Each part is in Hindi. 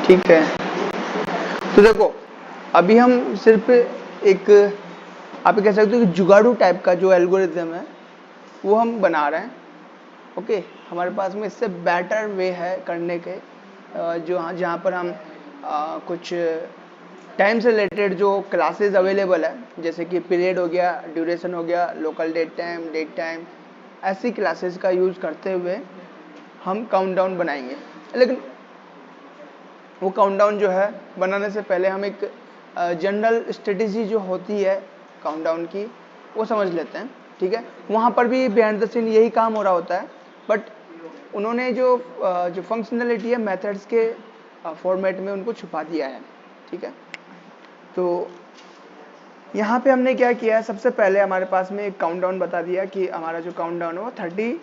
ठीक है, तो देखो अभी हम सिर्फ एक आप कह सकते हो कि जुगाड़ू टाइप का जो एल्गोरिथम है वो हम बना रहे हैं। ओके, हमारे पास में इससे बेटर वे है करने के, जो हाँ जहाँ पर हम कुछ टाइम से रिलेटेड जो क्लासेस अवेलेबल है, जैसे कि पीरियड हो गया, ड्यूरेशन हो गया, लोकल डेट टाइम, ऐसी क्लासेस का यूज़ करते हुए हम काउंटडाउन बनाएंगे। लेकिन वो काउंटडाउन जो है बनाने से पहले हम एक जनरल स्ट्रेटेजी जो होती है काउंटडाउन की वो समझ लेते हैं। ठीक है, वहाँ पर भी बिहाइंड द सीन यही काम हो रहा होता है, बट उन्होंने जो फंक्शनलिटी है मेथड्स के फॉर्मेट में उनको छुपा दिया है। ठीक है, तो यहाँ पे हमने क्या किया है, सबसे पहले हमारे पास में एक काउंटडाउन बता दिया कि हमारा जो काउंटडाउन है वो 30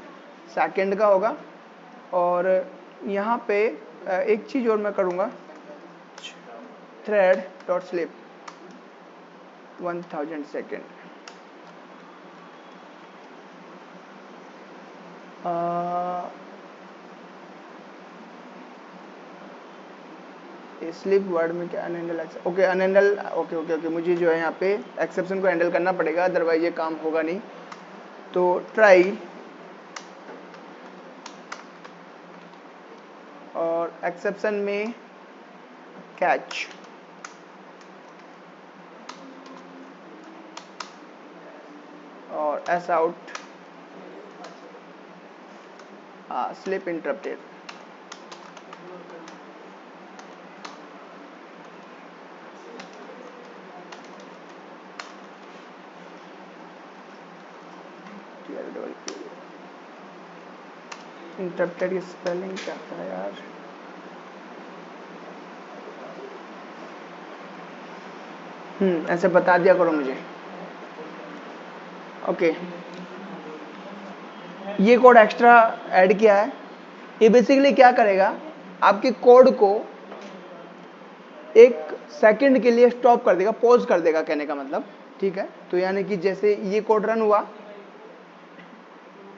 सेकेंड का होगा। और यहाँ पे एक चीज़ और मैं करूँगा, thread dot slip 1000 second. Slip word में क्या अनहैंडल, ओके अनहैंडल, ओके ओके ओके, मुझे जो है यहाँ पे एक्सेप्शन को हैंडल करना पड़ेगा, अदरवाइज ये काम होगा नहीं। तो ट्राई और एक्सेप्शन में कैच, और S out slip interrupted. Interrupted की स्पेलिंग क्या था यार, ऐसे बता दिया करो मुझे। ओके, ये कोड एक्स्ट्रा ऐड किया है। ये बेसिकली क्या करेगा, आपके कोड को एक सेकंड के लिए स्टॉप कर देगा, पॉज कर देगा कहने का मतलब। ठीक है, तो यानी कि जैसे ये कोड रन हुआ,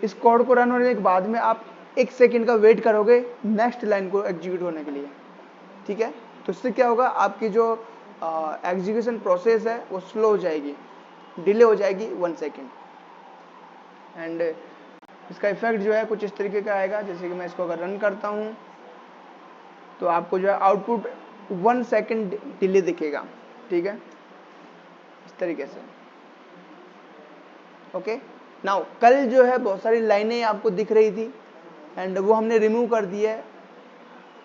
इस कोड को रन होने के बाद में आप एक सेकंड का वेट करोगे नेक्स्ट लाइन को एग्जीक्यूट होने के लिए। ठीक है, तो इससे क्या होगा, आपकी जो एग्जीक्यूशन प्रोसेस है वो स्लो हो जाएगी, डिले हो जाएगी 1 सेकंड। एंड इसका इफेक्ट जो है कुछ इस तरीके का आएगा, जैसे कि मैं इसको अगर रन करता हूँ तो आपको जो है आउटपुट 1 सेकंड डिले दिखेगा। ठीक है, इस तरीके से। ओके, नाउ कल जो है बहुत सारी लाइनें आपको दिख रही थी एंड वो हमने रिमूव कर दी है।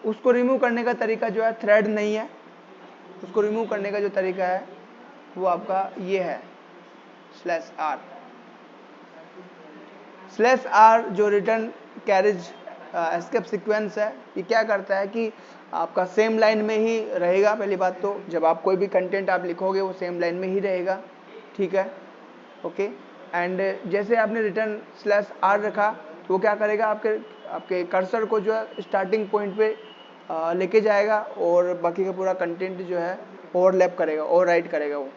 उसको रिमूव करने का तरीका जो है थ्रेड नहीं है, उसको रिमूव करने का जो तरीका है वो आपका ये है /r। /r जो रिटर्न कैरेज एस्केप सीक्वेंस है, ये क्या करता है कि आपका सेम लाइन में ही रहेगा। पहली बात तो जब आप कोई भी कंटेंट आप लिखोगे वो सेम लाइन में ही रहेगा। ठीक है, ओके, एंड जैसे आपने रिटर्न /r रखा तो वो क्या करेगा, आपके कर्सर को जो है स्टार्टिंग पॉइंट पे लेके जाएगा और बाकी का पूरा कंटेंट जो है ओवरलैप करेगा, ओवरराइट करेगा वो।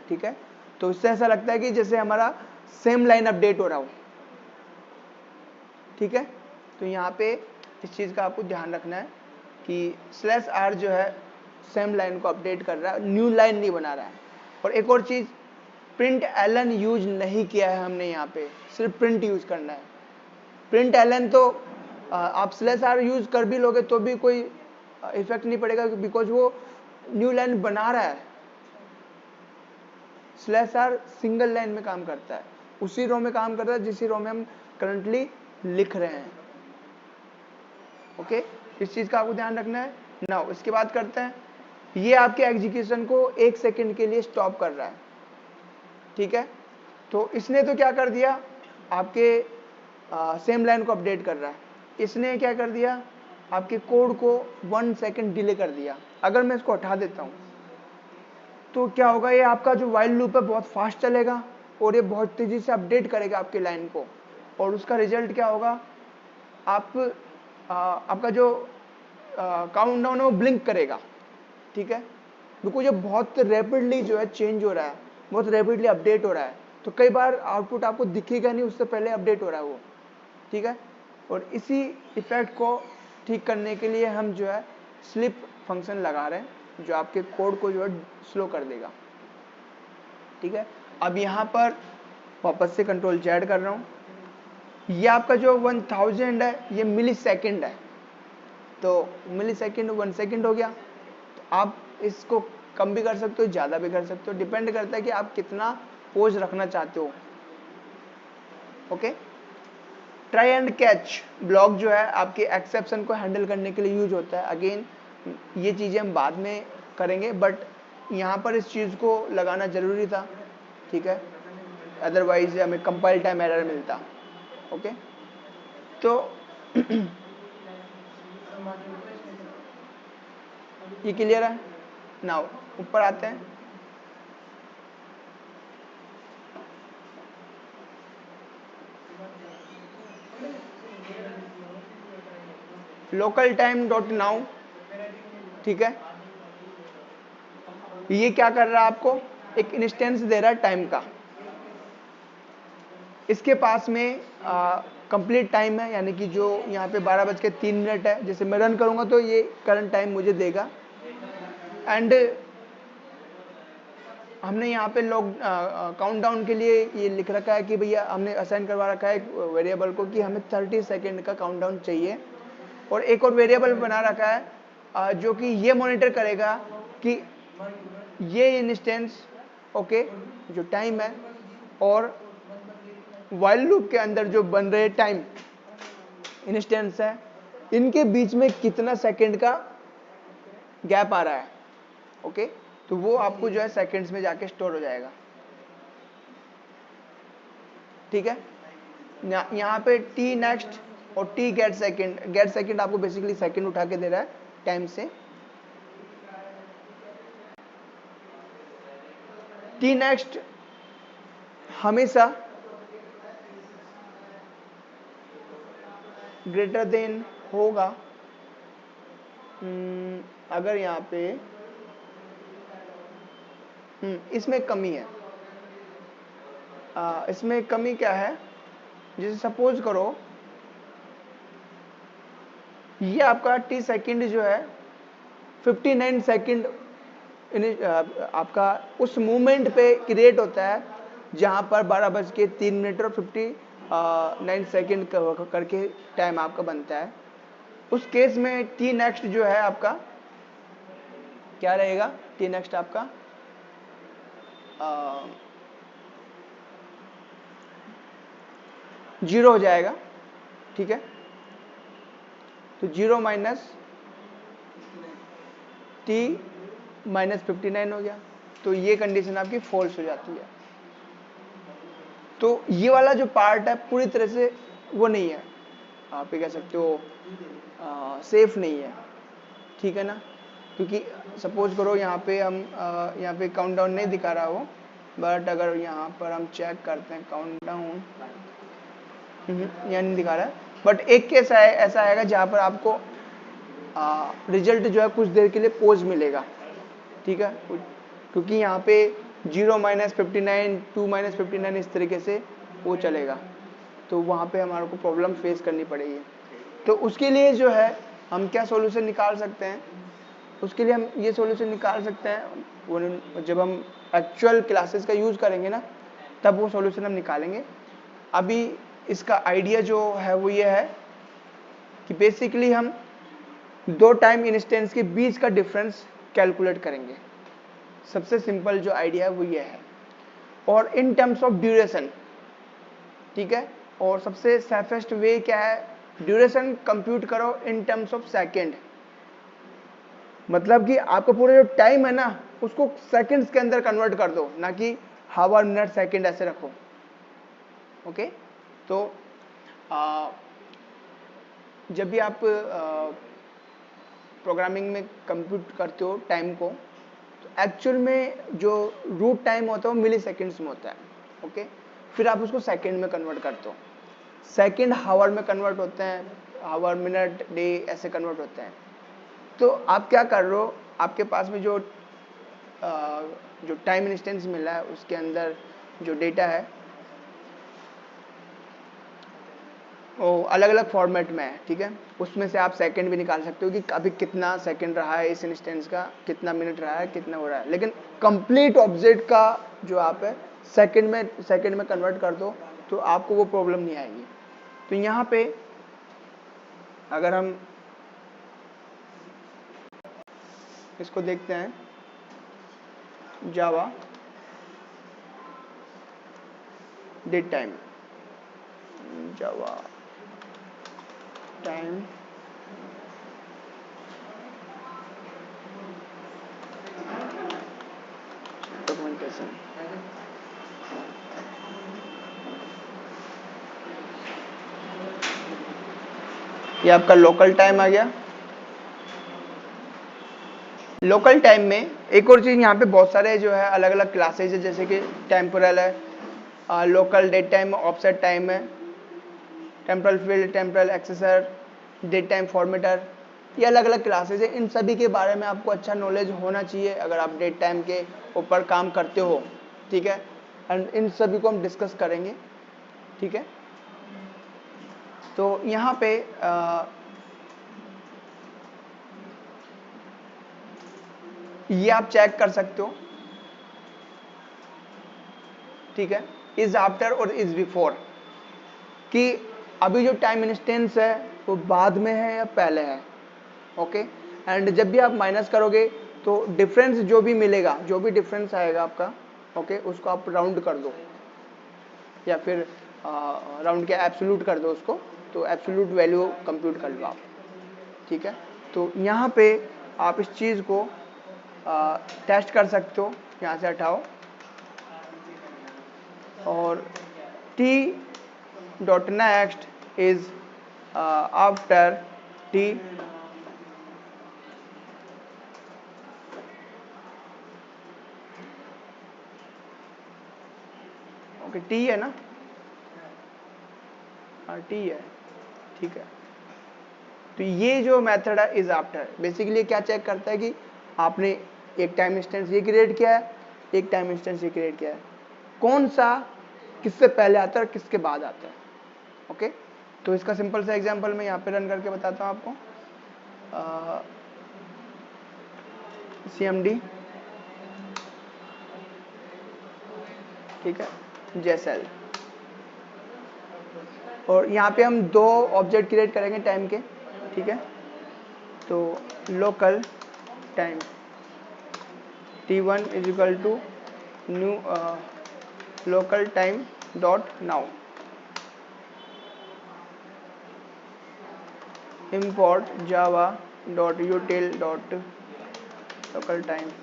ठीक है, तो इससे ऐसा लगता है कि जैसे हमारा सेम लाइन अपडेट हो रहा हो। ठीक है, तो यहाँ पे इस चीज़ का आपको ध्यान रखना है कि /r जो है सेम लाइन को अपडेट कर रहा है, न्यू लाइन नहीं बना रहा है। और एक और चीज़, प्रिंट एलन यूज नहीं किया है हमने, यहाँ पे सिर्फ प्रिंट यूज करना है। प्रिंट एलन तो आप /r यूज कर भी लोगे तो भी कोई इफेक्ट नहीं पड़ेगा, बिकॉज वो न्यू लाइन बना रहा है। /r सिंगल लाइन में काम करता है, उसी रो में काम करता है जिस रो में हम करंटली लिख रहे हैं। ओके, इस चीज का आपको ध्यान रखना है। नाउ इसके बाद करते हैं, ये आपके एग्जीक्यूशन को 1 सेकंड के लिए स्टॉप कर रहा है। ठीक है, तो इसने तो क्या कर दिया, आपके सेम लाइन को अपडेट कर रहा है। इसने क्या कर दिया, आपके कोड को 1 सेकंड डिले कर दिया। अगर मैं इसको हटा देता हूं तो क्या होगा, ये आपका जो वाइल लूप है बहुत फास्ट चलेगा और ये बहुत तेजी से अपडेट करेगा आपकी लाइन को, और उसका रिजल्ट क्या होगा, आपका जो काउंटडाउन है वो ब्लिंक करेगा। ठीक है, बिकॉज ये बहुत रैपिडली जो है चेंज हो रहा है, बहुत रैपिडली अपडेट हो रहा है, तो कई बार आउटपुट आपको दिखेगा नहीं, उससे पहले अपडेट हो रहा है वो। ठीक है, और इसी इफेक्ट को ठीक करने के लिए हम जो है स्लिप फंक्शन लगा रहे हैं जो आपके कोड को जो है स्लो कर देगा। ठीक है, अब यहाँ पर वापस से कंट्रोल Z कर रहा हूँ। ये आपका जो 1000 है ये मिली सेकेंड है, तो मिली सेकेंड 1 सेकेंड हो गया। तो आप इसको कम भी कर सकते हो, ज़्यादा भी कर सकते हो, डिपेंड करता है कि आप कितना पोज रखना चाहते हो। Okay, try and catch block जो है आपके एक्सेप्शन को हैंडल करने के लिए यूज होता है। अगेन ये चीज़ें हम बाद में करेंगे, बट यहाँ पर इस चीज़ को लगाना ज़रूरी था। ठीक है, अदरवाइज हमें कंपाइल टाइम एरर मिलता। ओके, तो ये क्लियर है। नाउ ऊपर आते हैं। Local time dot now. ठीक है, ये क्या कर रहा है, आपको एक इंस्टेंस दे रहा है टाइम का। इसके पास में कंप्लीट टाइम है, यानी कि जो यहाँ पे 12:03 है। जैसे मैं रन करूंगा तो ये करंट टाइम मुझे देगा। एंड हमने यहाँ पे लॉग काउंटडाउन के लिए ये लिख रखा है कि भैया हमने असाइन करवा रखा है एक वेरिएबल को कि हमें 30 सेकेंड का काउंटडाउन चाहिए। और एक और वेरिएबल बना रखा है जो कि ये मॉनिटर करेगा कि ये इंस्टेंस ओके जो टाइम है और वाइल लूप के अंदर जो बन रहे टाइम इंस्टेंस है, इनके बीच में कितना सेकंड का गैप आ रहा है। ओके, तो वो आपको जो है सेकंड्स में जाके स्टोर हो जाएगा। ठीक है, यहाँ पे टी नेक्स्ट और T get second. Get second आपको बेसिकली सेकंड उठा के दे रहा है टाइम से। टी नेक्स्ट हमेशा ग्रेटर देन होगा अगर यहाँ पे इसमें कमी है। इसमें कमी क्या है, जैसे सपोज करो ये आपका टी सेकंड जो है 59 सेकंड आपका उस मूवमेंट पे क्रिएट होता है जहां पर 12:03 और 59 सेकंड करके टाइम आपका बनता है। उस केस में टी नेक्स्ट जो है आपका क्या रहेगा, टी नेक्स्ट आपका 0 हो जाएगा। ठीक है, तो 0 माइनस टी माइनस 59 हो गया, तो ये कंडीशन आपकी फॉल्स हो जाती है। तो ये वाला जो पार्ट है पूरी तरह से वो नहीं है, आप ये कह सकते हो सेफ नहीं है। ठीक है ना, क्योंकि सपोज करो यहाँ पे हम यहाँ पे काउंटडाउन नहीं दिखा रहा हो, बट अगर यहाँ पर हम चेक करते हैं काउंटडाउन यहाँ नहीं दिखा रहा है, बट एक केस ऐसा आएगा जहाँ पर आपको रिजल्ट जो है कुछ देर के लिए पोज मिलेगा। ठीक है, क्योंकि यहाँ पे 0 माइनस 59 2 माइनस 59 इस तरीके से वो चलेगा, तो वहाँ पे हमारे को प्रॉब्लम फेस करनी पड़ेगी। तो उसके लिए जो है हम क्या सॉल्यूशन निकाल सकते हैं, उसके लिए हम ये सॉल्यूशन निकाल सकते हैं जब हम एक्चुअल क्लासेस का यूज़ करेंगे ना, तब वो सॉल्यूशन हम निकालेंगे। अभी इसका आइडिया जो है वो ये है कि बेसिकली हम दो टाइम इंस्टेंस के बीच का डिफरेंस कैलकुलेट करेंगे। सबसे सिंपल जो आइडिया है वो ये है, और इन टर्म्स ऑफ ड्यूरेशन। ठीक है, और सबसे सेफेस्ट वे क्या है, ड्यूरेशन कंप्यूट करो इन टर्म्स ऑफ सेकेंड। मतलब कि आपका पूरा जो टाइम है ना उसको सेकंड्स के अंदर कन्वर्ट कर दो, ना कि हावर मिनट सेकंड ऐसे रखो। ओके, तो जब भी आप प्रोग्रामिंग में कंप्यूट करते हो टाइम को, तो एक्चुअल में जो रूट टाइम होता है वो मिली सेकेंड्स में होता है। ओके, फिर आप उसको सेकेंड में कन्वर्ट करते हो, सेकेंड हावर में कन्वर्ट होते हैं, हावर मिनट डे ऐसे कन्वर्ट होते हैं। तो आप क्या कर रहे हो, आपके पास में जो टाइम इंस्टेंस मिला है उसके अंदर जो डेटा है अलग अलग फॉर्मेट में है, ठीक है। उसमें से आप सेकंड भी निकाल सकते हो कि अभी कितना सेकंड रहा है इस इंस्टेंस का, कितना मिनट रहा है, कितना हो रहा है। लेकिन कंप्लीट ऑब्जेक्ट का जो आप है सेकंड में कन्वर्ट कर दो तो आपको वो प्रॉब्लम नहीं आएगी। तो यहाँ पे अगर हम इसको देखते हैं, जावा डेट टाइम, जावा टाइम डॉक्यूमेंटेशन, ये आपका लोकल टाइम आ गया। लोकल टाइम में एक और चीज, यहाँ पे बहुत सारे जो है अलग अलग क्लासेज है, जैसे कि टेम्पोरल है, local date time, offset time है, temporal field, temporal accessor, date time formatter, ये अलग अलग क्लासेज है। इन सभी के बारे में आपको अच्छा नॉलेज होना चाहिए अगर आप डेट टाइम के ऊपर काम करते हो, ठीक है। एंड इन सभी को हम डिस्कस करेंगे, ठीक है। तो यहाँ पे ये आप चेक कर सकते हो, ठीक है, इज आफ्टर और इज बिफोर, कि अभी जो टाइम इंस्टेंस है वो बाद में है या पहले है, ओके। एंड जब भी आप माइनस करोगे तो डिफरेंस जो भी मिलेगा, जो भी डिफरेंस आएगा आपका, ओके, उसको आप राउंड कर दो या फिर राउंड के एब्सोल्यूट कर दो उसको, तो एब्सोल्यूट वैल्यू कंप्यूट कर लो आप, ठीक है। तो यहाँ पे आप इस चीज़ को टेस्ट कर सकते हो, यहाँ से हटाओ, और t dot next is after t okay, t है ना, हाँ t है, ठीक है। तो ये जो मेथड है इज आफ्टर, बेसिकली क्या चेक करता है कि आपने एक टाइम इंस्टेंस ये क्रिएट किया है, एक टाइम इंस्टेंस ये क्रिएट किया है, कौन सा किससे पहले आता है और किसके बाद आता है, ओके। तो इसका सिंपल सा एग्जांपल मैं यहाँ पे रन करके बताता हूँ आपको। CMD, ठीक है, JSL, और यहाँ पे हम दो ऑब्जेक्ट क्रिएट करेंगे टाइम के, ठीक है। तो local time T1 is equal to new local time dot now, import java dot util dot local time,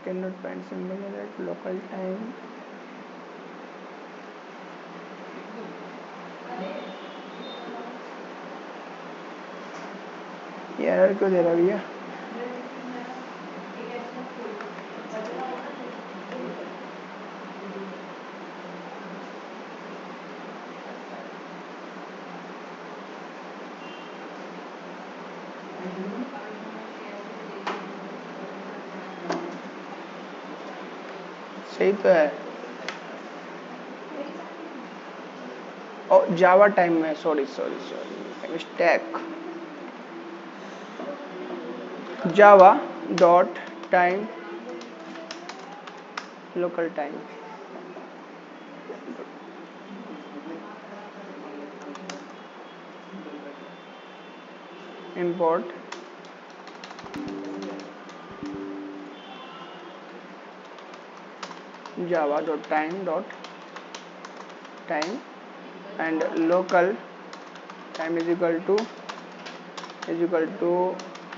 cannot find symbol at local time, ये एरर क्यों दे रहा है भैया? सही तो है, और जावा टाइम में, sorry mistake, Java dot time local time, import java dot time and local time is equal to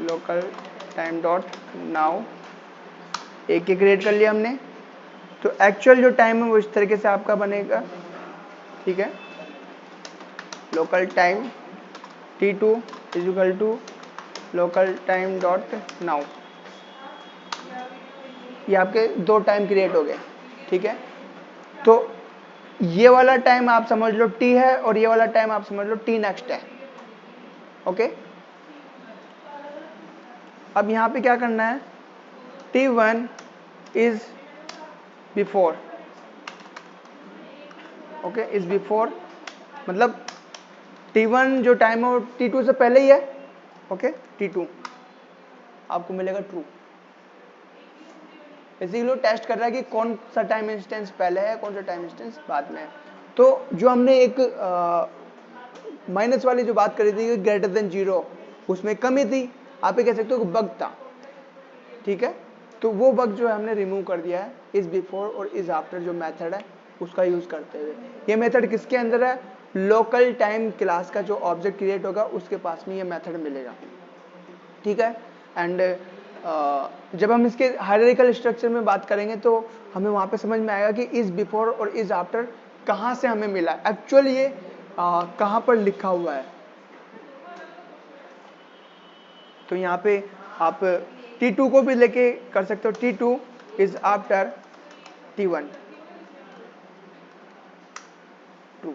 local time dot now, एक क्रिएट कर लिया हमने। तो एक्चुअल जो टाइम है वो इस तरीके से आपका बनेगा, ठीक है। Local time T2 is equal to local time dot now, ये आपके दो टाइम क्रिएट हो गए, ठीक है। तो ये वाला टाइम आप समझ लो T है और ये वाला टाइम आप समझ लो T नेक्स्ट है, ओके। अब यहाँ पे क्या करना है, T1 is before, okay, is before मतलब T1 जो टाइम है वो T2 से पहले ही है, ओके। T2 आपको मिलेगा ट्रू। बेसिकली टेस्ट कर रहा है कि कौन सा टाइम इंस्टेंस पहले है, कौन सा टाइम इंस्टेंस बाद में है। तो जो हमने एक माइनस वाली जो बात करी थी ग्रेटर देन जीरो, उसमें कमी थी, आप ये कह सकते हो कि बग था, ठीक है। तो वो बग जो है हमने रिमूव कर दिया है इज बिफोर और इज आफ्टर जो मेथड है उसका यूज करते हुए। ये मेथड किसके अंदर है, लोकल टाइम क्लास का जो ऑब्जेक्ट क्रिएट होगा उसके पास में ये मेथड मिलेगा, ठीक है। एंड जब हम इसके हायरार्किकल स्ट्रक्चर में बात करेंगे तो हमें वहां पे समझ में आएगा कि इज बिफोर और इज आफ्टर कहां से हमें मिला, एक्चुअली ये कहां पर लिखा हुआ है। तो यहाँ पे आप T2 को भी लेके कर सकते हो, T2 is after T1 true.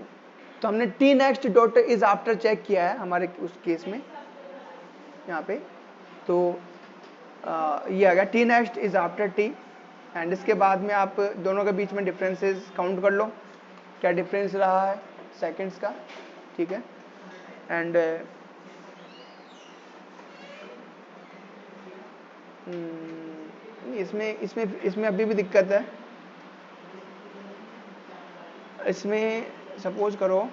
तो हमने T next dot is after check किया है हमारे उस केस में यहाँ पे। तो ये आ गया T next is after T, and इसके बाद में आप दोनों के बीच में डिफरेंसेस काउंट कर लो, क्या डिफरेंस रहा है सेकंड्स का, ठीक है। एंड इसमें इसमें इसमें अभी भी दिक्कत है। इसमें सपोज करो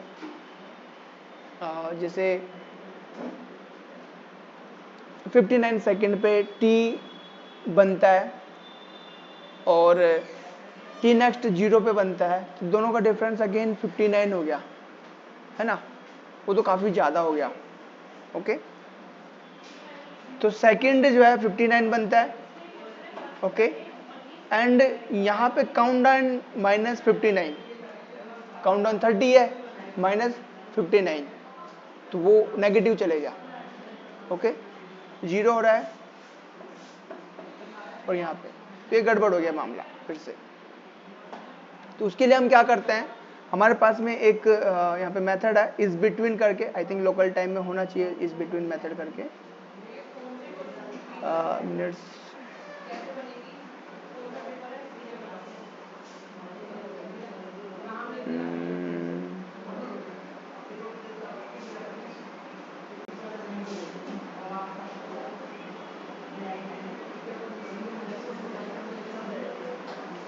जैसे 59 सेकंड पे T बनता है और T नेक्स्ट 0 पे बनता है, तो दोनों का डिफरेंस अगेन 59 हो गया है ना, वो तो काफ़ी ज़्यादा हो गया, ओके। तो सेकंड जो है 59 बनता है, ओके। एंड यहाँ पे काउंट डाउन -59, काउंट डाउन 30 है -59, तो वो नेगेटिव चलेगा, ओके। 0 हो रहा है और यहाँ पे तो ये गड़बड़ हो गया मामला फिर से। तो उसके लिए हम क्या करते हैं, हमारे पास में एक यहाँ पे मेथड है इज बिटवीन करके, आई थिंक लोकल टाइम में होना चाहिए इज बिटवीन मेथड करके, मिनट्स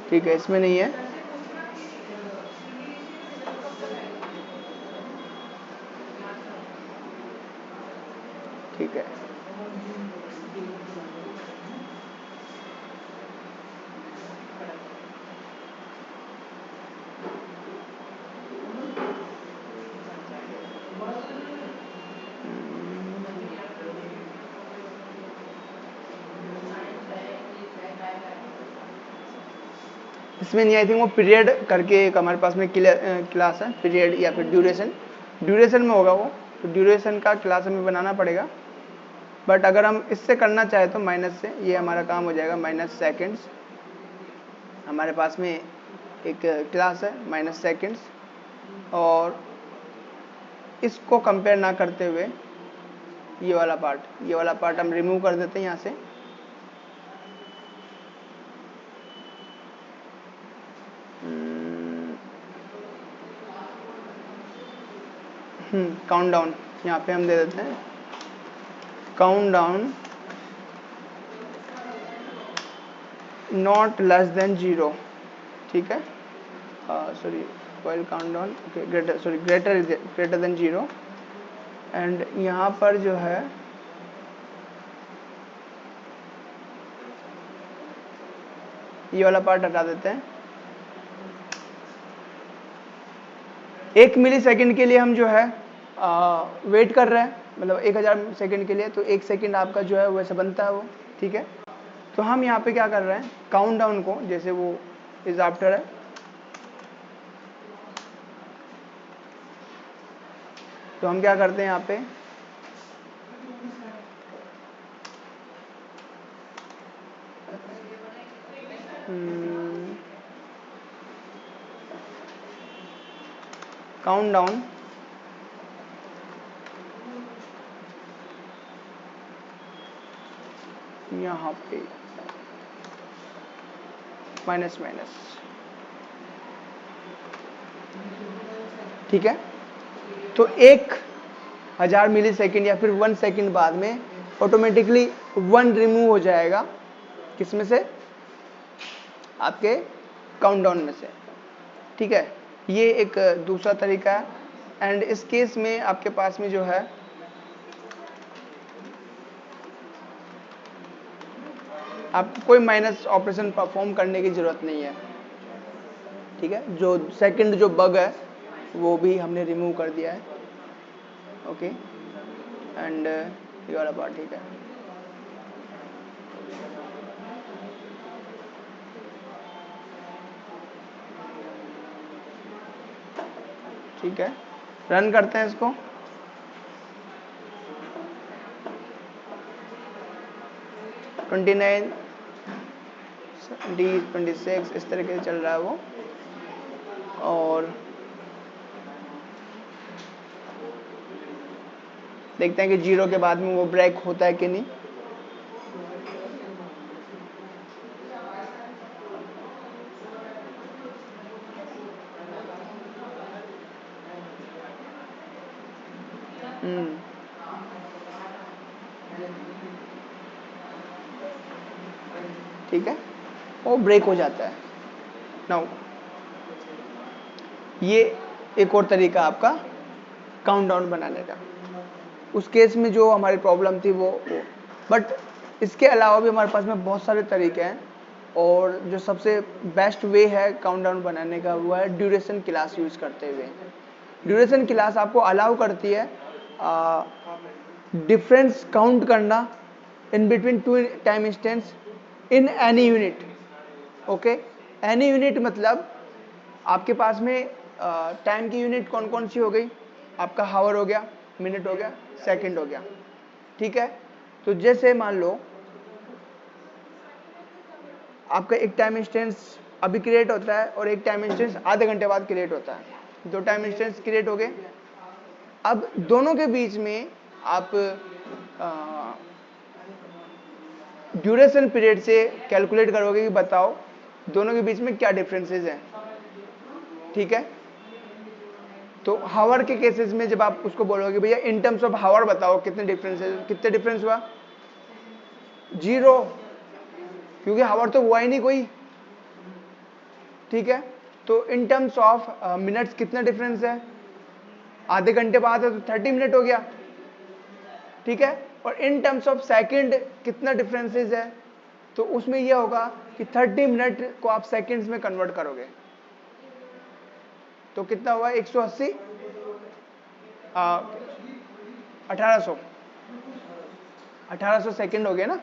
ठीक है, इसमें नहीं है, ठीक है। इसमें नहीं, आई थिंक वो पीरियड करके एक हमारे पास में क्लास है, पीरियड या फिर ड्यूरेशन, ड्यूरेशन में होगा वो, तो ड्यूरेशन का क्लास हमें बनाना पड़ेगा। बट अगर हम इससे करना चाहे तो माइनस से ये हमारा काम हो जाएगा, माइनस सेकेंड्स, हमारे पास में एक क्लास है माइनस सेकेंड्स, और इसको कंपेयर ना करते हुए ये वाला पार्ट हम रिमूव कर देते हैं यहाँ से। काउंट डाउन यहाँ पे हम दे देते हैं, count down not less than 0, ठीक है। Sorry, while count down, okay, greater than 0, and यहाँ पर जो है ये वाला पार्ट हटा देते हैं। 1 मिली सेकेंड के लिए हम जो है वेट कर रहे हैं, मतलब 1000 सेकेंड के लिए, तो 1 सेकेंड आपका जो है वैसे बनता है वो, ठीक है। तो हम यहाँ पे क्या कर रहे हैं, काउंट डाउन को, जैसे वो इज आफ्टर है, तो हम क्या करते हैं यहाँ पे काउंट डाउन यहाँ पे माइनस माइनस, ठीक है। तो 1000 मिली सेकेंड या फिर 1 सेकेंड बाद में ऑटोमेटिकली 1 रिमूव हो जाएगा, किसमें से, आपके काउंटडाउन में से, ठीक है। ये एक दूसरा तरीका है। एंड इस केस में आपके पास में जो है आप कोई माइनस ऑपरेशन परफॉर्म करने की जरूरत नहीं है, ठीक है। जो सेकंड जो बग है वो भी हमने रिमूव कर दिया है, ओके। एंड ये वाला पार्ट, ठीक है। ठीक है, रन करते हैं इसको। D 26 इस तरीके से चल रहा है वो। और देखते हैं कि 0 के बाद में वो ब्रेक होता है कि नहीं। ठीक है, वो ब्रेक हो जाता है। नाउ ये एक और तरीका आपका काउंटडाउन बनाने का। उस केस में जो हमारी प्रॉब्लम थी वो बट इसके अलावा भी हमारे पास में बहुत सारे तरीके हैं। और जो सबसे बेस्ट वे है काउंटडाउन बनाने का वो है ड्यूरेशन क्लास यूज करते हुए। ड्यूरेशन क्लास आपको अलाउ करती है डिफरेंस काउंट करना in between two time instance in any unit, okay. Any unit मतलब आपके पास में टाइम की यूनिट कौन कौन सी हो गई, आपका हावर हो गया, मिनट हो गया, सेकंड हो गया, ठीक है। तो जैसे मान लो आपका एक टाइम इंस्टेंस अभी क्रिएट होता है और एक टाइम इंस्टेंस आधे घंटे बाद क्रिएट होता है। 2 टाइम इंस्टेंस क्रिएट हो गए। अब दोनों के बीच में आप ड्यूरेशन पीरियड से कैलकुलेट करोगे कि बताओ दोनों के बीच में क्या डिफरेंसेस हैं, ठीक है। तो हावर के केसेस में जब आप उसको बोलोगे भैया इन टर्म्स ऑफ हावर बताओ कितने डिफरेंस हुआ, 0, क्योंकि हावर तो हुआ ही नहीं कोई, ठीक है। तो इन टर्म्स ऑफ मिनट्स कितना डिफरेंस है, आधे घंटे बाद है तो 30 मिनट हो गया, ठीक है। और इन टर्म्स ऑफ सेकंड कितना डिफरेंसेस है, तो उसमें यह होगा कि 30 मिनट को आप सेकंड्स में कन्वर्ट करोगे तो कितना हुआ 180 1800 सेकंड हो गया ना।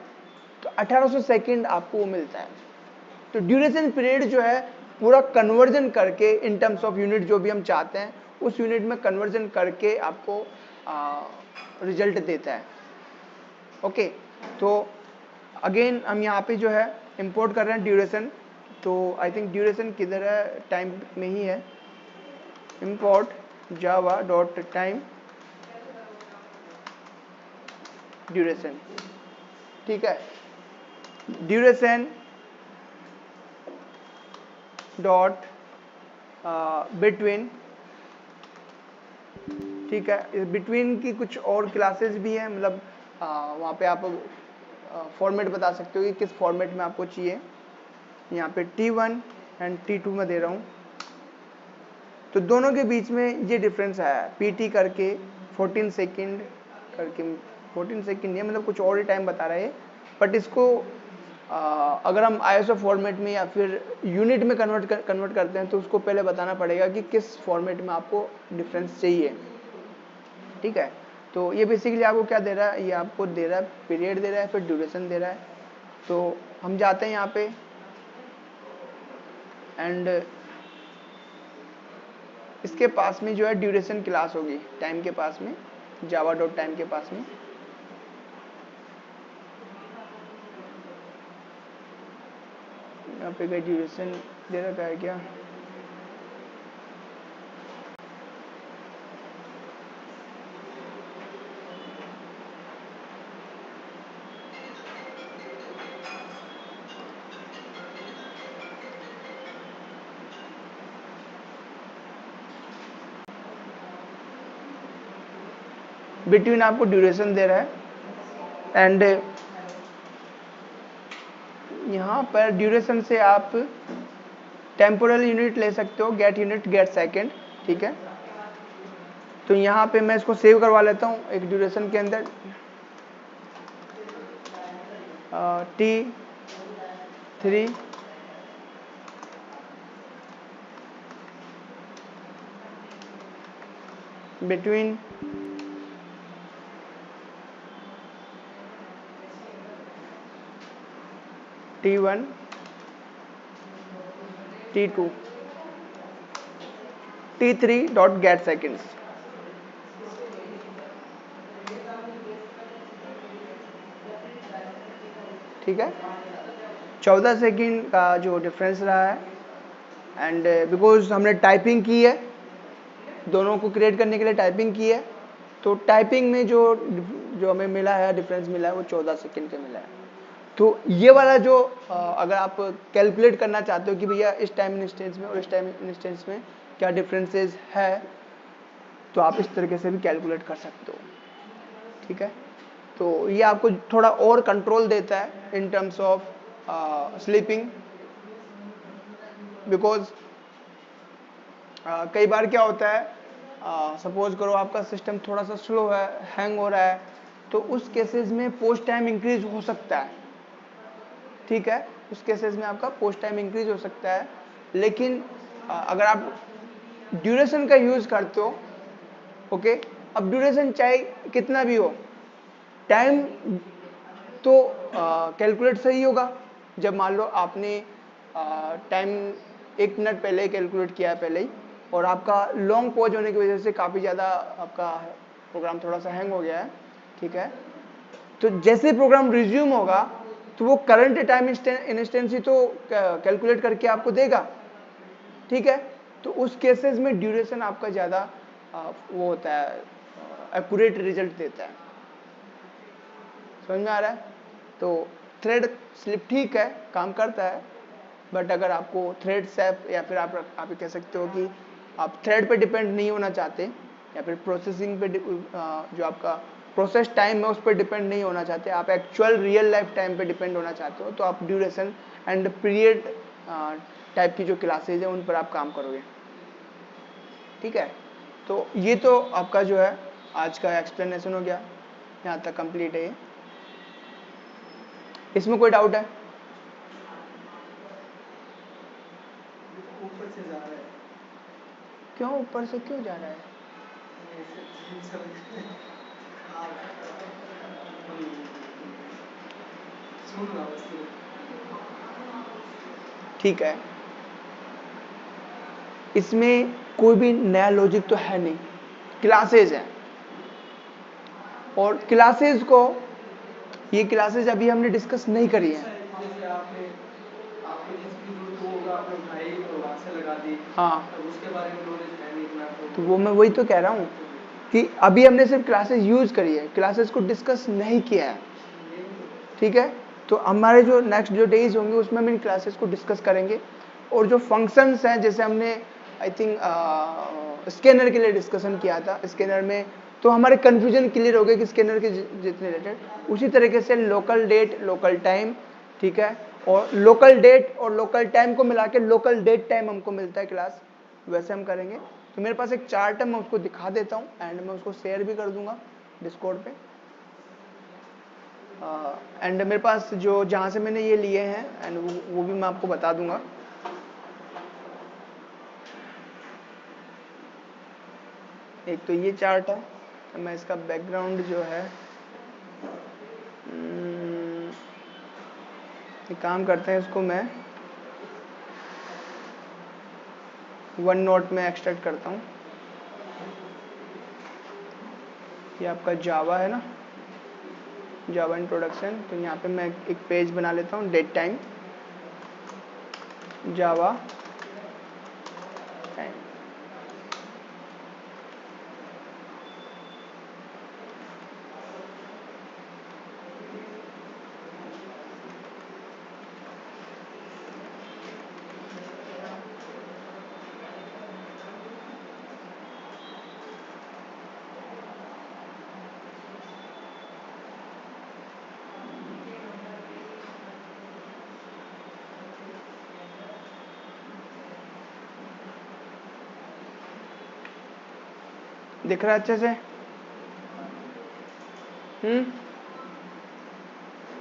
तो 1800 सेकंड आपको वो मिलता है। तो ड्यूरेशन पीरियड जो है पूरा कन्वर्जन करके इन टर्म्स ऑफ यूनिट जो भी हम चाहते हैं उस यूनिट में कन्वर्जन करके आपको रिजल्ट देता है, ओके। तो अगेन हम यहाँ पे जो है इंपोर्ट कर रहे हैं ड्यूरेशन। तो आई थिंक ड्यूरेशन किधर है, टाइम में ही है। Import Java dot time duration, ठीक है। ड्यूरेशन डॉट बिटवीन, ठीक है। बिटवीन की कुछ और क्लासेस भी हैं, मतलब वहाँ पे आप फॉर्मेट बता सकते हो कि किस फॉर्मेट में आपको चाहिए। यहाँ पे T1 एंड T2 में दे रहा हूँ। तो दोनों के बीच में ये डिफरेंस आया है PT करके 14 सेकेंड करके, 14 सेकेंड नहीं मतलब कुछ और ही टाइम बता रहा है। बट इसको अगर हम ISO फॉर्मेट में या फिर यूनिट में कन्वर्ट करते हैं तो उसको पहले बताना पड़ेगा कि किस फॉर्मेट में आपको डिफरेंस चाहिए, ठीक है। तो ये बेसिकली आपको क्या दे रहा है, ये आपको दे रहा है पीरियड दे रहा है, फिर ड्यूरेशन दे रहा है। तो हम जाते हैं यहाँ पे एंड इसके पास में जो है ड्यूरेशन क्लास होगी टाइम के पास में, जावा डॉट टाइम के पास में। यहाँ पे कोई ड्यूरेशन दे रखा है क्या, बिटवीन आपको ड्यूरेशन दे रहा है, एंड यहाँ पर ड्यूरेशन से आप टेम्पोरल यूनिट ले सकते हो, गेट यूनिट, गेट सेकेंड, ठीक है। तो यहाँ पे मैं इसको सेव करवा लेता हूँ एक ड्यूरेशन के अंदर, T3 between T1 T2 T3 dot gate seconds, ठीक है। 14 सेकंड का जो डिफरेंस रहा है, एंड बिकॉज हमने टाइपिंग की है, दोनों को क्रिएट करने के लिए टाइपिंग की है, तो टाइपिंग में जो हमें मिला है, डिफरेंस मिला है, वो 14 सेकंड का मिला है। तो ये वाला जो अगर आप कैलकुलेट करना चाहते हो कि भैया इस टाइम इंस्टेंस में और इस टाइम इंस्टेंस में क्या डिफरेंसेस है, तो आप इस तरीके से भी कैलकुलेट कर सकते हो, ठीक है। तो ये आपको थोड़ा और कंट्रोल देता है in terms of sleeping, because कई बार क्या होता है, सपोज करो आपका सिस्टम थोड़ा सा स्लो है, हैंग हो रहा है, तो उस केसेस में पोस्ट टाइम इंक्रीज हो सकता है, ठीक है। उस केसेस में आपका पोस्ट टाइम इंक्रीज हो सकता है, लेकिन अगर आप ड्यूरेशन का यूज करते हो, ओके, अब ड्यूरेशन चाहे कितना भी हो, टाइम तो कैलकुलेट सही होगा। जब मान लो आपने टाइम 1 मिनट पहले कैलकुलेट किया है पहले ही, और आपका लॉन्ग पॉज होने की वजह से काफ़ी ज़्यादा आपका प्रोग्राम थोड़ा सा हैंग हो गया है, ठीक है। तो जैसे प्रोग्राम रिज्यूम होगा, तो वो करंट टाइम इंस्टेंस ही तो कैलकुलेट करके आपको देगा, ठीक है। तो उस केसेस में ड्यूरेशन आपका ज़्यादा वो होता है, एक्यूरेट रिजल्ट देता है। समझ में आ रहा है? तो थ्रेड स्लिप ठीक है, काम करता है, बट अगर आपको थ्रेड सेप, या फिर आप कह सकते हो कि आप थ्रेड पे डिपेंड नहीं होना चाहते, या फिर प्रोसेसिंग पे जो आपका प्रोसेस टाइम है उस पर डिपेंड नहीं होना चाहते, आप एक्चुअल रियल लाइफ टाइम पे डिपेंड होना चाहते हो, तो आप ड्यूरेशन एंड पीरियड टाइप की जो क्लासेज है उन पर आप काम करोगे, ठीक है। तो ये तो आपका जो है आज का एक्सप्लेनेशन हो गया, यहाँ तक कंप्लीट है ये। इसमें कोई डाउट है? ऊपर से जा रहा है। क्यों ऊपर से क्यों जा रहा है? ठीक है, इसमें कोई भी नया लॉजिक तो है नहीं, क्लासेज हैं, और क्लासेज को, ये क्लासेज अभी हमने डिस्कस नहीं करी है। जैसे आपने जिसकी जरूरत होगा आपने उठाई और वहां से लगा दी, हाँ, तब उसके बारे में नॉलेज है नहीं इतना, तो वो मैं वही तो कह रहा हूँ कि अभी हमने सिर्फ क्लासेज यूज करी है, क्लासेज को डिस्कस नहीं किया है, ठीक है। तो हमारे जो नेक्स्ट जो डेज होंगे उसमें हम इन क्लासेस को डिस्कस करेंगे, और जो फंक्शंस हैं, जैसे हमने आई थिंक स्कैनर के लिए डिस्कशन किया था, स्कैनर में तो हमारे कन्फ्यूजन क्लियर हो गए कि स्कैनर के जितने रिलेटेड, उसी तरीके से लोकल डेट, लोकल टाइम, ठीक है, और लोकल डेट और लोकल टाइम को मिला के लोकल डेट टाइम हमको मिलता है क्लास, वैसे हम करेंगे। तो मेरे पास एक चार्ट है, मैं उसको दिखा देता हूँ, एंड मैं उसको शेयर भी कर दूंगा डिस्कॉर्ड पे, एंड मेरे पास जो जहाँ से मैंने ये लिए हैं, एंड वो भी मैं आपको बता दूंगा। एक तो ये चार्ट है, मैं इसका बैकग्राउंड जो है, एक काम करते हैं, इसको मैं वन नोट में एक्सट्रैक्ट करता हूँ। ये आपका जावा है ना, जावा इंट्रोडक्शन, तो यहाँ पे मैं एक पेज बना लेता हूँ, डेट टाइम जावा टाइम, दिख रहा है अच्छे से?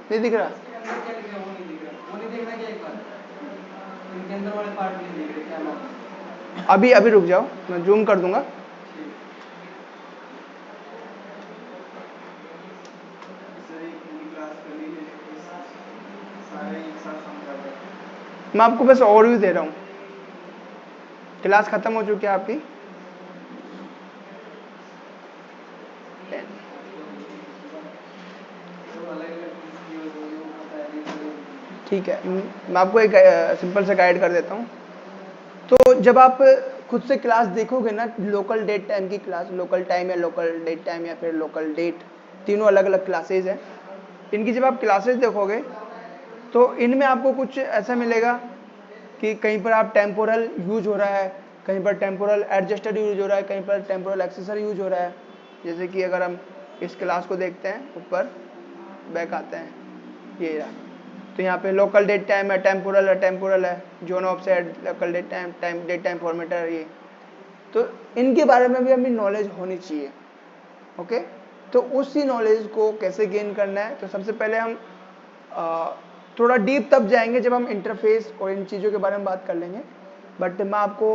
नहीं दिख रहा? इसके अंदर क्या लिखा है वो नहीं दिख रहा, वो नहीं देखना क्या एक बार, इनके अंदर वाले पार्ट नहीं दिख रहे क्या नाम है? अभी अभी रुक जाओ, मैं जूम कर दूंगा। मैं आपको बस ओवरव्यू दे रहा हूँ। क्लास खत्म हो चुकी है आपकी। ठीक है, मैं आपको एक सिंपल सा गाइड कर देता हूँ। तो जब आप खुद से क्लास देखोगे ना, लोकल डेट टाइम की क्लास, लोकल टाइम या लोकल डेट टाइम या फिर लोकल डेट, तीनों अलग अलग क्लासेज हैं। इनकी जब आप क्लासेज देखोगे तो इनमें आपको कुछ ऐसा मिलेगा कि कहीं पर आप टेम्पोरल यूज हो रहा है, कहीं पर टेम्पोरल एडजस्टर यूज हो रहा है, कहीं पर टेम्पोरल एक्सेसर यूज हो रहा है। जैसे कि अगर हम इस क्लास को देखते हैं, ऊपर बैक आते हैं, ये रहा, तो यहाँ पे लोकल डेट टाइम है, टेम्पोरल है, zone offset, local date time date time formatter, ये तो इनके बारे में भी हमें नॉलेज होनी चाहिए। ओके, तो उसी नॉलेज को कैसे गेन करना है, तो सबसे पहले हम थोड़ा डीप तब जाएंगे जब हम इंटरफेस और इन चीज़ों के बारे में बात कर लेंगे। बट मैं आपको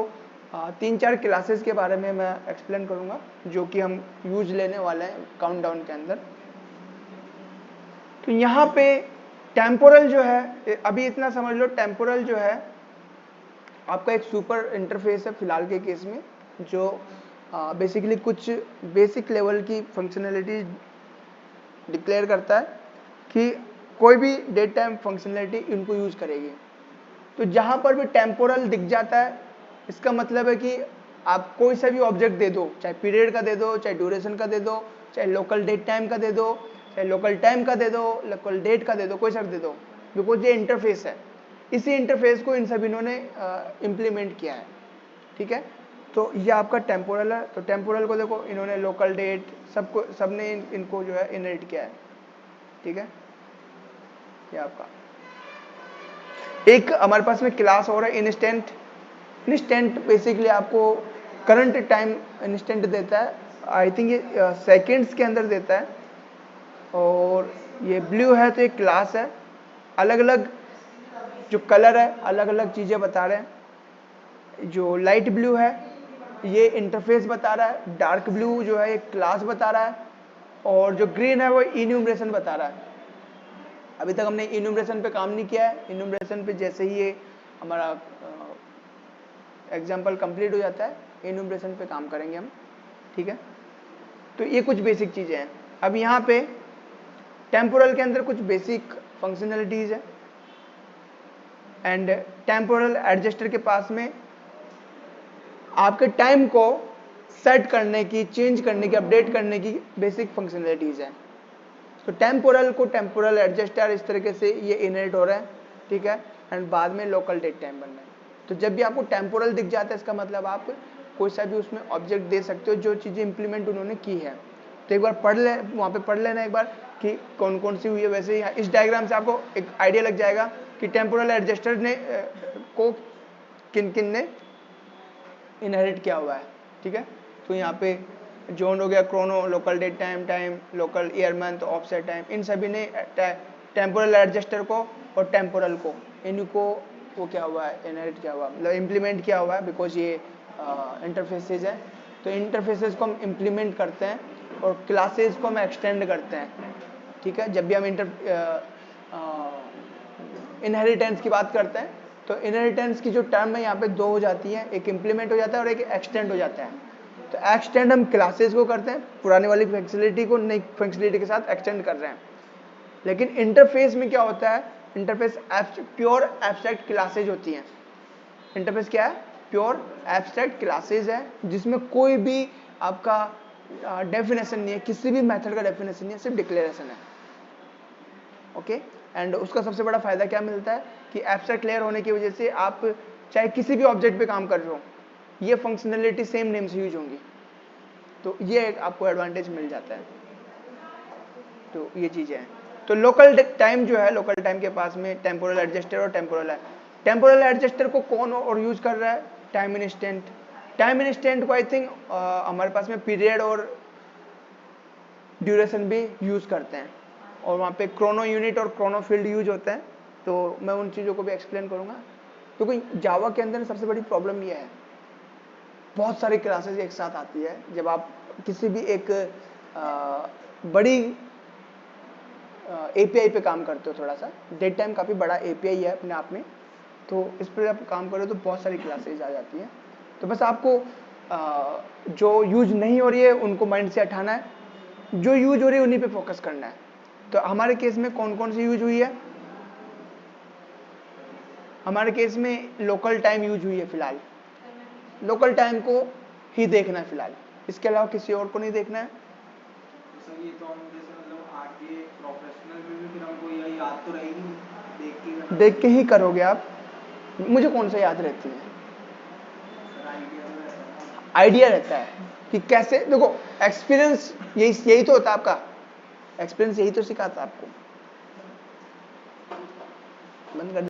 3-4 क्लासेस के बारे में मैं एक्सप्लेन करूंगा जो कि हम यूज लेने वाले हैं काउंटडाउन के अंदर। तो यहाँ पे टेम्पोरल जो है, अभी इतना समझ लो, टेम्पोरल जो है आपका एक सुपर इंटरफेस है फिलहाल के केस में, जो बेसिकली कुछ बेसिक लेवल की फंक्शनैलिटी डिक्लेयर करता है कि कोई भी डेट टाइम फंक्शनैलिटी इनको यूज करेगी। तो जहां पर भी टेम्पोरल दिख जाता है, इसका मतलब है कि आप कोई सा भी ऑब्जेक्ट दे दो, चाहे पीरियड का दे दो, चाहे ड्यूरेशन का दे दो, चाहे लोकल डेट टाइम का दे दो, चाहे लोकल टाइम का दे दो, लोकल डेट का दे दो, कोई सा दे दो, बिकॉज ये इंटरफेस है। इसी इंटरफेस को इन सभी ने इम्प्लीमेंट किया है। ठीक है, तो ये आपका टेम्पोरल है। तो टेम्पोरल को देखो, इन्होंने लोकल डेट सबने इनको जो है इनहेरिट किया है। ठीक है, ये आपका एक हमारे पास में क्लास और है इंस्टेंट। इंस्टेंट बेसिकली आपको करंट टाइम इंस्टेंट देता है, आई थिंक ये सेकेंड्स के अंदर देता है। और ये ब्लू है तो एक क्लास है, अलग अलग जो कलर है अलग अलग चीज़ें बता रहे हैं। जो लाइट ब्लू है ये इंटरफेस बता रहा है, डार्क ब्लू जो है एक क्लास बता रहा है, और जो ग्रीन है वो इन्यूमरेशन बता रहा है। अभी तक हमने इन्यूमरेशन पे काम नहीं किया है। इन्यूमरेशन पे जैसे ही ये हमारा एग्जाम्पल कंप्लीट हो जाता है, इन्यूमरेशन पे काम करेंगे हम। ठीक है, तो ये कुछ बेसिक चीज़ें हैं। अब यहाँ पे टेम्पोरल के अंदर कुछ बेसिक फंक्शनैलिटीज है, एंड टेम्पोरल एडजस्टर के पास में आपके टाइम को सेट करने की, चेंज करने की, अपडेट करने की बेसिक फंक्शनैलिटीज है। तो टेम्पोरल को टेम्पोरल एडजस्टर इस तरीके से ये इनहेरिट हो रहा है। ठीक है, एंड बाद में लोकल डेट टाइम बनना है। तो जब भी आपको टेम्पोरल दिख जाता है, इसका मतलब आप कोई सा भी उसमें ऑब्जेक्ट दे सकते हो जो चीज़ें इंप्लीमेंट उन्होंने की है। तो एक बार पढ़ ले, वहाँ पे पढ़ लेना एक बार कि कौन कौन सी हुई है। वैसे ही इस डायग्राम से आपको एक आइडिया लग जाएगा कि टेम्पोरल एडजस्टर ने को किन किन ने इनहेरिट किया हुआ है। ठीक है, तो यहाँ पे जोन हो गया, chrono, local date time, local year month, offset time, इन सभी ने टेम्पोरल एडजस्टर को और टेम्पोरल को, इनको वो क्या हुआ है, इनहेरिट किया हुआ, मतलब इम्प्लीमेंट किया हुआ है, बिकॉज ये इंटरफेसेज है। तो इंटरफेसेज को हम इम्प्लीमेंट करते हैं और क्लासेज को हम एक्सटेंड करते हैं। ठीक है, जब भी हम इनहेरिटेंस की बात करते हैं तो इनहेरिटेंस की जो टर्म है यहाँ पे दो हो जाती है, एक इम्प्लीमेंट हो जाता है और एक एक्सटेंड हो जाता है। तो एक्सटेंड हम क्लासेस को करते हैं, पुराने वाली फैसिलिटी को नई फैसिलिटी के साथ एक्सटेंड कर रहे हैं। लेकिन इंटरफेस में क्या होता है, इंटरफेस प्योर एब्स्ट्रैक्ट क्लासेज होती हैं। इंटरफेस क्या है, प्योर एब्स्ट्रैक्ट क्लासेज है, जिसमें कोई भी आपका डेफिनेशन नहीं है, किसी भी मेथड का डेफिनेशन नहीं है, सिर्फ डिक्लेरेशन है। ओके, एंड उसका सबसे बड़ा फायदा क्या मिलता है कि एब्स्ट्रैक्ट लेयर होने की वजह से आप चाहे किसी भी ऑब्जेक्ट पे काम कर रहे हो, ये फंक्शनैलिटी सेम नेम से यूज होंगी। तो ये आपको एडवांटेज मिल जाता है। तो ये चीजें हैं। तो लोकल टाइम जो है, लोकल टाइम के पास में टेम्पोरल एडजस्टर और टेम्पोरल है। टेम्पोरल एडजस्टर को कौन और यूज कर रहा है, टाइम इंस्टेंट। टाइम इंस्टेंट को आई थिंक हमारे पास में पीरियड और ड्यूरेशन भी यूज करते हैं, और वहाँ पे क्रोनो यूनिट और क्रोनो फील्ड यूज होते हैं, तो मैं उन चीज़ों को भी एक्सप्लेन करूँगा। तो कोई जावा के अंदर सबसे बड़ी प्रॉब्लम ये है, बहुत सारी क्लासेस एक साथ आती है। जब आप किसी भी एक बड़ी एपीआई पे काम करते हो, थोड़ा सा डेट टाइम काफ़ी बड़ा एपीआई है अपने आप में, तो इस पर आप काम करो तो बहुत सारी क्लासेज आ जाती हैं। तो बस आपको जो यूज नहीं हो रही है उनको माइंड से हटाना है, जो यूज हो रही है उन्हीं पे फोकस करना है। तो हमारे केस में कौन कौन सी यूज हुई है? हमारे केस में लोकल टाइम यूज हुई है फिलहाल, लोकल टाइम को ही देखना है फिलहाल, इसके अलावा किसी और को नहीं देखना है। सर ये तो हम जैसे मतलब आगे प्रोफेशनल में भी फिर हमको यही याद तो रहेगी, देख के ही करोगे आप। मुझे कौन सा याद रहती है? आइडिया रहता है कि कैसे, देखो एक्सपीरियंस यही तो होता है आपका, एक्सपीरियंस यही तो सिखाता है आपको। बंद कर